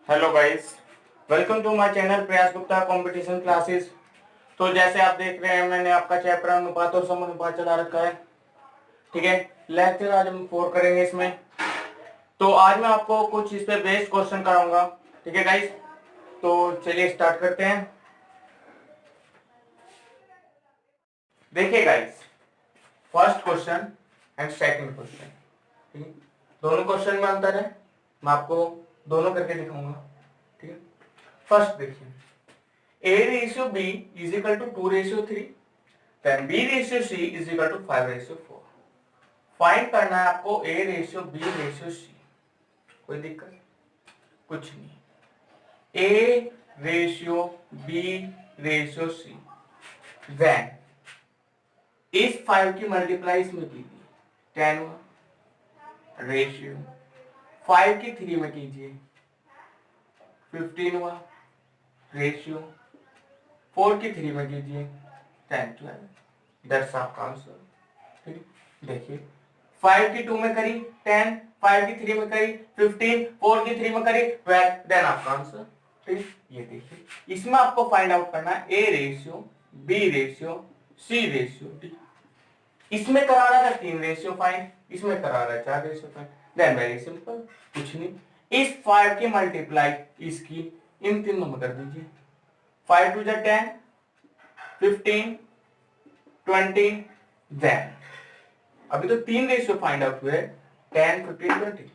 Hello guys, welcome to my channel Prayas Gupta competition classes. तो जैसे आप देख रहे हैं, मैंने आपका चैप्टर अनुपात और समानुपात चला रखा है। ठीक है, लेक्चर आज हम 4 करेंगे इसमें। तो आज मैं आपको कुछ इस पे बेस्ड क्वेश्चन कराऊंगा। ठीक है गाइस, तो चलिए स्टार्ट करते हैं। देखिए guys, first question and second question, ठीक है, दोनों क्वेश्चन में अंतर है। मैं आपको दोनों करके दिखाऊंगा। ठीक है, फर्स्ट देखिए, A ratio B is equal to 2 ratio 3, then B ratio C is equal to 5 ratio 4. Find करना है आपको A ratio B ratio C। कोई दिक्कत? कुछ नहीं। A ratio B ratio C, then इस 5 की मल्टीप्लाई इसमें कीजिए, 10 हुआ। रेशियो 5 की 3 में कीजिए, 15 हुआ। रेशियो 4 की 3 में कीजिए, 10 12। दैट्स आपका आंसर। ठीक है, देखिए 5 की 2 में करी 10, 5 की 3 में करी 15, 4 की 3 में करी 12, देन आपका आंसर। ठीक, ये देखिए, इसमें आपको फाइंड आउट करना है A ratio, B ratio, C ratio. ठीक, इसमें करा रहा था 3 रेशियो फाइंड, इसमें करा रहा है 4 ratio find. Then very simple, कुछ नहीं, इस 5 की मल्टीप्लाई इसकी इन तीनों में कर दीजिए। 5 टू 10, 15, 20, देन अभी तो 3 रेशियो फाइंड आउट हुए, 10, 15, 20।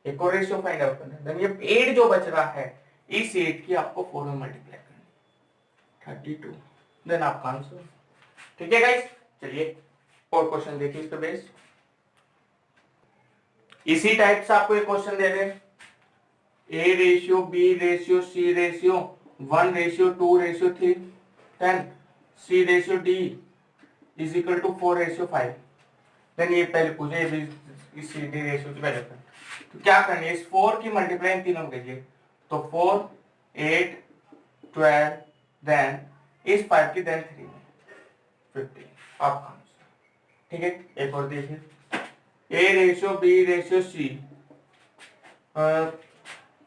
एक और रेशियो फाइंड आउट करना है। देन ये 8 जो बच रहा है, इस 8 की आपको 4 में मल्टीप्लाई करनी, 32। देन आपका आंसर। ठीक है गाइस, चलिए और क्वेश्चन देखिए इस पे बेस्ड। इसी टाइप से आपको एक क्वेश्चन दे दे, A ratio B ratio C ratio 1 ratio 2 ratio 3, 10 C ratio D is equal to 4 ratio 5। Then ये पहले पूछे इस सी डी रेशियो की वैल्यू करनी, तो क्या करनी है, इस 4 की मल्टीप्लाई इन तीनों में कीजिए, तो 4 8 12, देन इस 5 की देन 3 में 15, आपका आंसर। ठीक है, एक और देखिए, A ratio B ratio C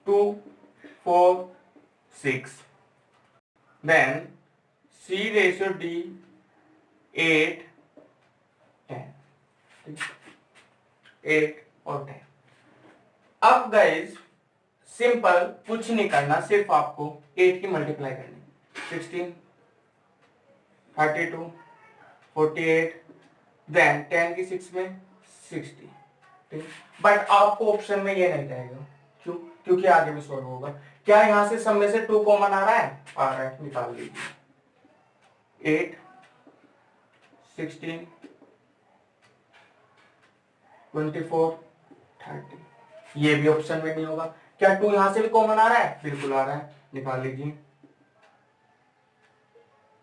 2 4 6, then C ratio D 8 10। 8 और 10। अब गाइस सिंपल, कुछ नहीं करना, सिर्फ आपको 8 की मल्टीप्लाई करनी, 16, 32, 48, देन 10 की 6 में 60। ठीक, बट आपको ऑप्शन में ये नहीं जाएगा, क्यों? क्योंकि आगे भी सॉल्व होगा। क्या यहां से सब में से 2 कॉमन आ रहा है? आ रहा है, निकाल लीजिए। 8, 16, 24, 30, ये भी ऑप्शन में नहीं होगा। क्या 2 यहां से भी कॉमन आ रहा है? बिल्कुल आ रहा है, निकाल लीजिए।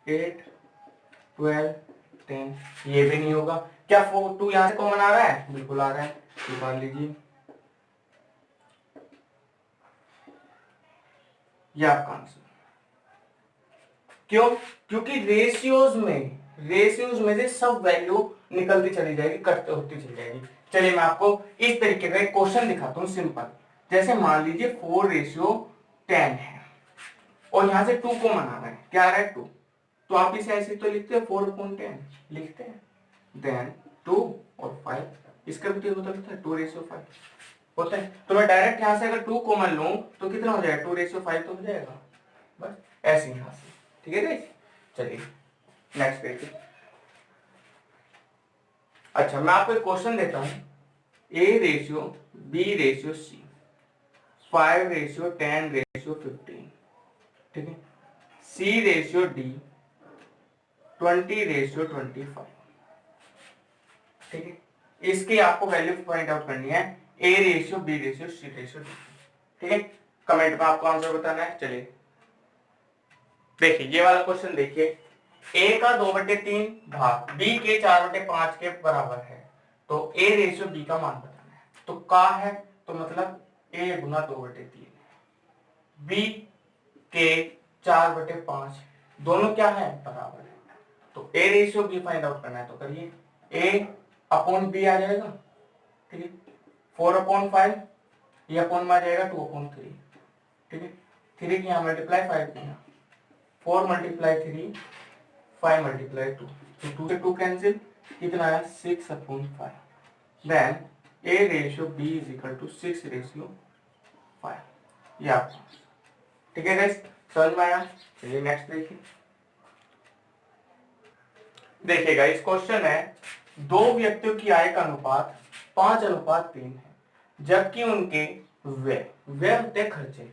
8, 12, 10, ये भी नहीं होगा। क्या 4 2 यहां से कॉमन आ रहा है? बिल्कुल आ रहा है, निकाल लीजिए। ये आपका आंसर। क्यों? क्योंकि रेशियोज में से सब वैल्यू निकलती चली जाएगी, कटते होती चली जाएगी। चलिए मैं आपको इस तरीके का एक क्वेश्चन दिखाता हूँ सिंपल। जैसे मान लीजिए 4 रेशियो 10 है और यहां से 2 कॉमन आ रहा है। क्या आ रहा है? 2। तो आप इसे ऐसे तो लिखते हैं 4/10 लिखते हैं, देन 2 और 5, इसका भी तो होता है 2 रेशियो 5 होता है। तो मैं डायरेक्ट यहां से अगर 2 कॉमन लूं तो कितना हो जाएगा? 2 रेशियो 5 तो हो जाएगा, बस ऐसे यहां से। ठीक है गाइस, चलिए नेक्स्ट देखिए। अच्छा, मैं आपको एक क्वेश्चन देता हूं, A ratio B ratio C 5 ratio 10 ratio 15, ठीक है, सी रेशियो डी 20 रेशियो 25। ठीक है, इसकी आपको वैल्यू फाइंड आउट करनी है, A ratio B ratio C ratio D. ठीक है, कमेंट में आपको आंसर बताना है। चलिए देखिए ये वाला क्वेश्चन देखिए, a का 2/3 भाग b के 4/5 के बराबर है, तो a रेशियो b का मान बताना है। तो का है तो मतलब a गुना 2/3, b के 4/5 दोनों क्या है? बराबर है। तो a ratio b find out करना है, तो करिए, a अपॉन b आ जाएगा, ठीक है, 4/5, ये अपॉन में आ जाएगा 2/3, ठीक है, 3 की यहाँ मल्टीप्लाई 5 की यहाँ, 4 मल्टीप्लाई 3 5 मल्टीप्लाई 2, तो 2 से 2 कैंसिल, कितना आया 6/5, then A ratio B is equal to 6/5, ये आपका, ठीक है गाइस, समझ में आया। चलिए नेक्स्ट देखिए। देखिएगा इस क्वेश्चन है, दो व्यक्तियों की आय का अनुपात 5:3 है, जबकि उनके व्यय होते खर्चे,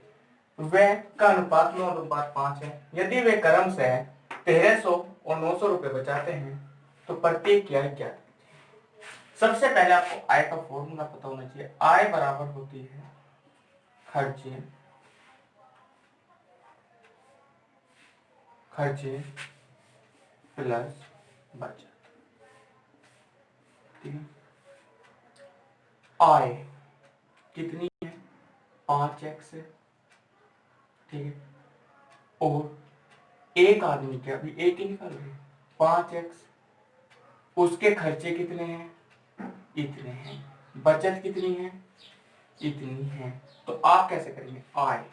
व्यय का अनुपात 9:5 है। यदि वे क्रम से 1300 और 900 रुपए बचाते हैं तो प्रत्येक की आय क्या है। सबसे पहले आपको आय का फॉर्मूला पता होना चाहिए। आय बराबर होती है खर्चे प्लस बचत, ठीक है। आय कितनी है 5x है, ठीक है, और एक आदमी के अभी एक ही निकाल रहे 5x, उसके खर्चे कितने हैं इतने हैं, बचत कितनी है इतनी है। तो आप कैसे करेंगे, आय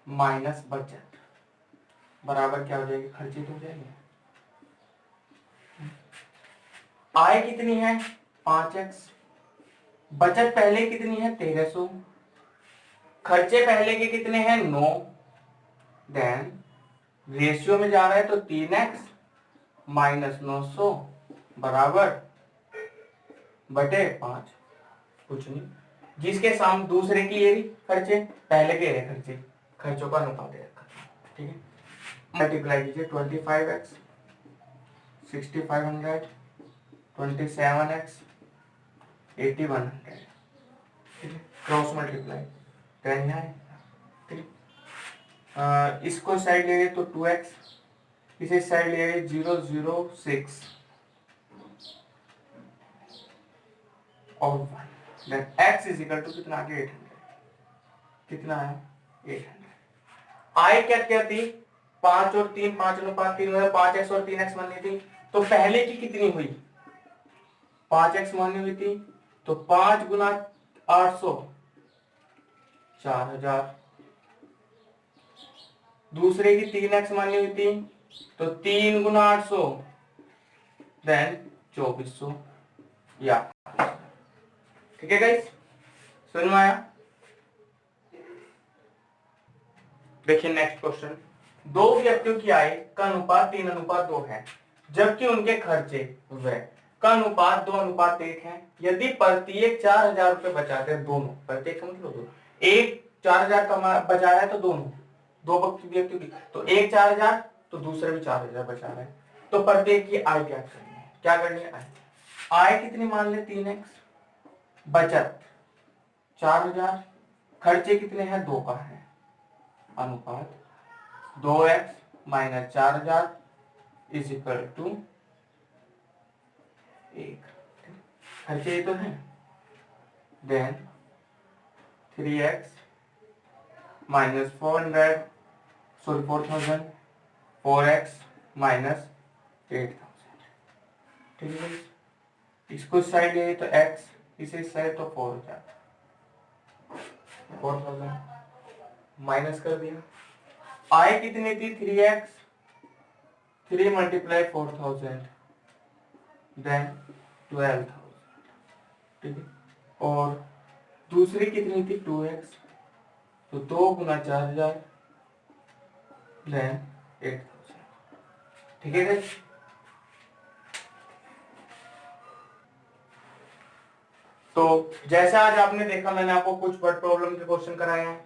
माइनस बचत बराबर क्या हो जाएगी, खर्चे तो हो जाएंगे। आय कितनी है 5x, बचत पहले कितनी है 1300, खर्चे पहले के कितने हैं 9, देन रेशियो में जा रहा है तो 3x माइनस 900 बराबर बटे 5, कुछ नहीं, जिसके सामने दूसरे की ये खर्चे, पहले के खर्चे, खर्चों का अनुपात दे रखा, ठीक है। मल्टीप्लाई कीजिए 25x 6500 27x 8100, ठीक है, क्रॉस मल्टीप्लाई 10 है, ठीक है। इसको साइड ले गए तो 2x, इसे साइड ले गए 006 और 1, then x is equal to कितना आ गया 800, कितना है 800। आय क्या थी 5 और 3, 5:3 में 5x और 3x मानी थी, तो पहले की कितनी हुई 5x मानी हुई थी, तो 5 गुना 800 4000, दूसरे की 3x मानी हुई थी तो 3 गुना 800 देन 2400, या ठीक है गाइस, समझ में आया। देखिए नेक्स्ट क्वेश्चन, दो व्यक्तियों की आय का अनुपात 3:2 है, जबकि उनके खर्चे व्यय का अनुपात 2:1 है। यदि प्रत्येक 4000 रुपए बचाते हैं, दोनों प्रत्येक का मतलब दो, एक 4000 कमा बचा रहा है तो दोनों दो व्यक्तियों की, तो एक 4000 तो दूसरे भी 4000 बचा रहे हैं, तो प्रत्येक की आय क्या करनी है, क्या करनी है आय कितनी मान ले 3x, बचत 4000, खर्चे कितने हैं 2 का है, अनुपात 2x minus 4000 is equal to 1, खर्चे तो है, then 3x minus 4000 4x minus 8000, ठीक है। इसको साइड ले तो x, इसे साइड तो 4000 माइनस कर दिया। आय कितनी थी 3x, 3 मल्टीप्लाई 4000 देन 12000, ठीक है, और दूसरी कितनी थी 2x, तो 2 गुना 4000 देन 8000, ठीक है गाइस। तो जैसा आज आपने देखा, मैंने आपको कुछ वर्ड प्रॉब्लम के क्वेश्चन कराए हैं,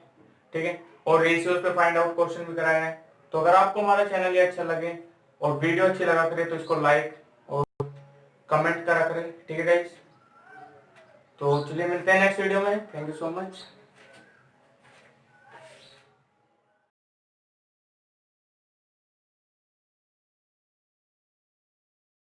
ठीक है, और रेशियोज पे फाइंड आउट क्वेश्चन भी कराए हैं। तो अगर आपको हमारा चैनल ये अच्छा लगे और वीडियो अच्छी लगा करे तो इसको लाइक और कमेंट करा करें, ठीक है गाइस। तो चलिए मिलते हैं नेक्स्ट वीडियो में, थैंक यू सो मच।